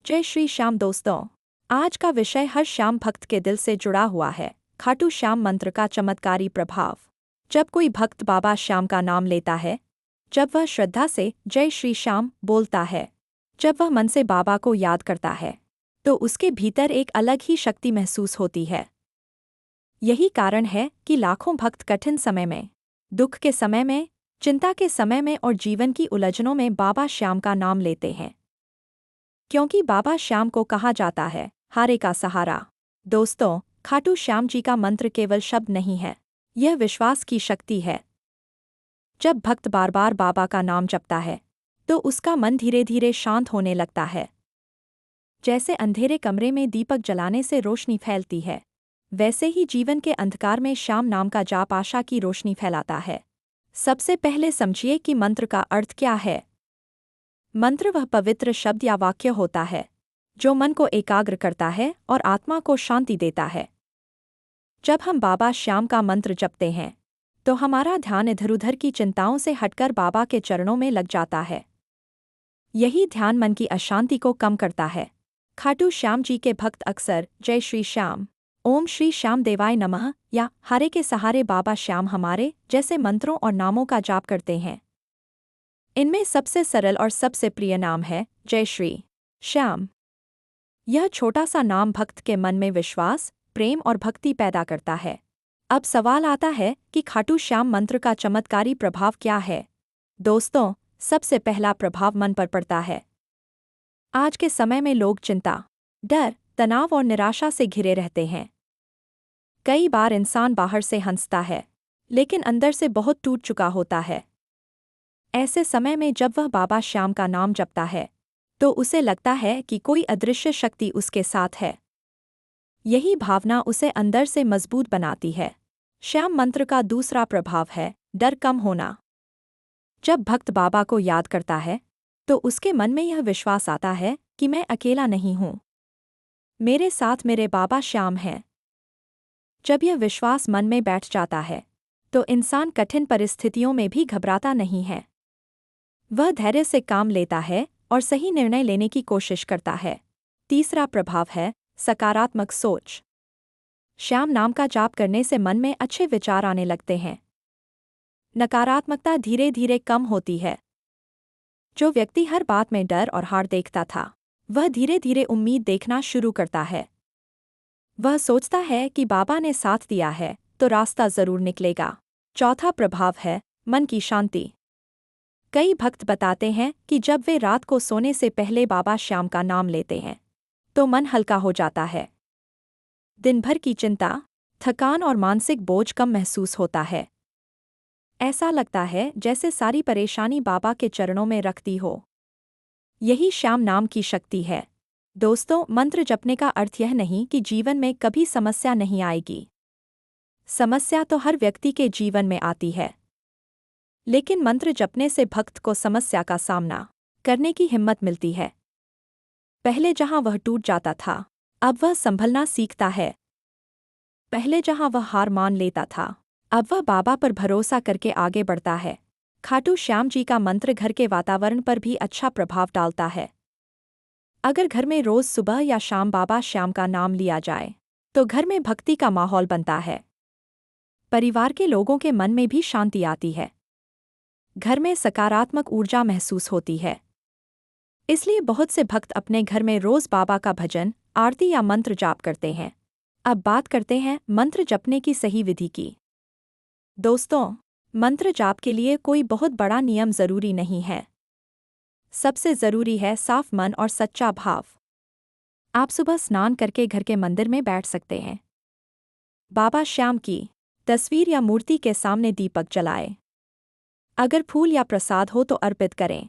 जय श्री श्याम दोस्तों। आज का विषय हर श्याम भक्त के दिल से जुड़ा हुआ है। खाटू श्याम मंत्र का चमत्कारी प्रभाव। जब कोई भक्त बाबा श्याम का नाम लेता है, जब वह श्रद्धा से जय श्री श्याम बोलता है, जब वह मन से बाबा को याद करता है, तो उसके भीतर एक अलग ही शक्ति महसूस होती है। यही कारण है कि लाखों भक्त कठिन समय में, दुख के समय में, चिंता के समय में और जीवन की उलझनों में बाबा श्याम का नाम लेते हैं, क्योंकि बाबा श्याम को कहा जाता है हारे का सहारा। दोस्तों, खाटू श्याम जी का मंत्र केवल शब्द नहीं है, यह विश्वास की शक्ति है। जब भक्त बार बार बाबा का नाम जपता है, तो उसका मन धीरे धीरे शांत होने लगता है। जैसे अंधेरे कमरे में दीपक जलाने से रोशनी फैलती है, वैसे ही जीवन के अंधकार में श्याम नाम का जाप आशा की रोशनी फैलाता है। सबसे पहले समझिए कि मंत्र का अर्थ क्या है। मंत्र वह पवित्र शब्द या वाक्य होता है जो मन को एकाग्र करता है और आत्मा को शांति देता है। जब हम बाबा श्याम का मंत्र जपते हैं, तो हमारा ध्यान इधर उधर की चिंताओं से हटकर बाबा के चरणों में लग जाता है। यही ध्यान मन की अशांति को कम करता है। खाटू श्याम जी के भक्त अक्सर जय श्री श्याम, ओम श्री श्याम देवाय नमः या हारे के सहारे बाबा श्याम हमारे जैसे मंत्रों और नामों का जाप करते हैं। इनमें सबसे सरल और सबसे प्रिय नाम है जय श्री श्याम। यह छोटा सा नाम भक्त के मन में विश्वास, प्रेम और भक्ति पैदा करता है। अब सवाल आता है कि खाटू श्याम मंत्र का चमत्कारी प्रभाव क्या है। दोस्तों, सबसे पहला प्रभाव मन पर पड़ता है। आज के समय में लोग चिंता, डर, तनाव और निराशा से घिरे रहते हैं। कई बार इंसान बाहर से हंसता है, लेकिन अंदर से बहुत टूट चुका होता है। ऐसे समय में जब वह बाबा श्याम का नाम जपता है, तो उसे लगता है कि कोई अदृश्य शक्ति उसके साथ है। यही भावना उसे अंदर से मजबूत बनाती है। श्याम मंत्र का दूसरा प्रभाव है डर कम होना। जब भक्त बाबा को याद करता है, तो उसके मन में यह विश्वास आता है कि मैं अकेला नहीं हूँ, मेरे साथ मेरे बाबा श्याम हैं। जब यह विश्वास मन में बैठ जाता है, तो इंसान कठिन परिस्थितियों में भी घबराता नहीं है। वह धैर्य से काम लेता है और सही निर्णय लेने की कोशिश करता है। तीसरा प्रभाव है सकारात्मक सोच। श्याम नाम का जाप करने से मन में अच्छे विचार आने लगते हैं। नकारात्मकता धीरे धीरे कम होती है। जो व्यक्ति हर बात में डर और हार देखता था, वह धीरे धीरे उम्मीद देखना शुरू करता है। वह सोचता है कि बाबा ने साथ दिया है तो रास्ता जरूर निकलेगा। चौथा प्रभाव है मन की शांति। कई भक्त बताते हैं कि जब वे रात को सोने से पहले बाबा श्याम का नाम लेते हैं, तो मन हल्का हो जाता है। दिन भर की चिंता, थकान और मानसिक बोझ कम महसूस होता है। ऐसा लगता है जैसे सारी परेशानी बाबा के चरणों में रख दी हो। यही श्याम नाम की शक्ति है। दोस्तों, मंत्र जपने का अर्थ यह नहीं कि जीवन में कभी समस्या नहीं आएगी। समस्या तो हर व्यक्ति के जीवन में आती है, लेकिन मंत्र जपने से भक्त को समस्या का सामना करने की हिम्मत मिलती है। पहले जहां वह टूट जाता था, अब वह संभलना सीखता है। पहले जहां वह हार मान लेता था, अब वह बाबा पर भरोसा करके आगे बढ़ता है। खाटू श्याम जी का मंत्र घर के वातावरण पर भी अच्छा प्रभाव डालता है। अगर घर में रोज सुबह या शाम बाबा श्याम का नाम लिया जाए, तो घर में भक्ति का माहौल बनता है। परिवार के लोगों के मन में भी शांति आती है। घर में सकारात्मक ऊर्जा महसूस होती है। इसलिए बहुत से भक्त अपने घर में रोज बाबा का भजन, आरती या मंत्र जाप करते हैं। अब बात करते हैं मंत्र जपने की सही विधि की। दोस्तों, मंत्र जाप के लिए कोई बहुत बड़ा नियम जरूरी नहीं है। सबसे जरूरी है साफ मन और सच्चा भाव। आप सुबह स्नान करके घर के मंदिर में बैठ सकते हैं। बाबा श्याम की तस्वीर या मूर्ति के सामने दीपक जलाएं। अगर फूल या प्रसाद हो तो अर्पित करें।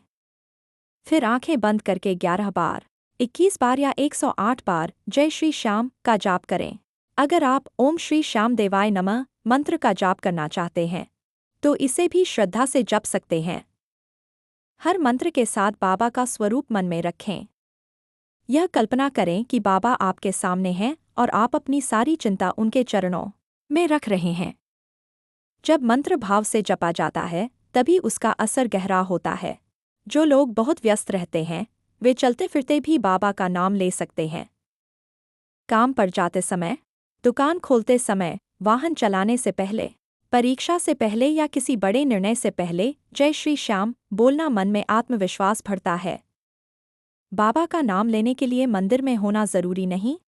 फिर आंखें बंद करके 11 बार, 21 बार या 108 बार जय श्री श्याम का जाप करें। अगर आप ओम श्री श्याम देवाय नमः मंत्र का जाप करना चाहते हैं, तो इसे भी श्रद्धा से जप सकते हैं। हर मंत्र के साथ बाबा का स्वरूप मन में रखें। यह कल्पना करें कि बाबा आपके सामने हैं और आप अपनी सारी चिंता उनके चरणों में रख रहे हैं। जब मंत्र भाव से जपा जाता है, तभी उसका असर गहरा होता है। जो लोग बहुत व्यस्त रहते हैं, वे चलते फिरते भी बाबा का नाम ले सकते हैं। काम पर जाते समय, दुकान खोलते समय, वाहन चलाने से पहले, परीक्षा से पहले या किसी बड़े निर्णय से पहले जय श्री श्याम बोलना मन में आत्मविश्वास भरता है। बाबा का नाम लेने के लिए मंदिर में होना जरूरी नहीं,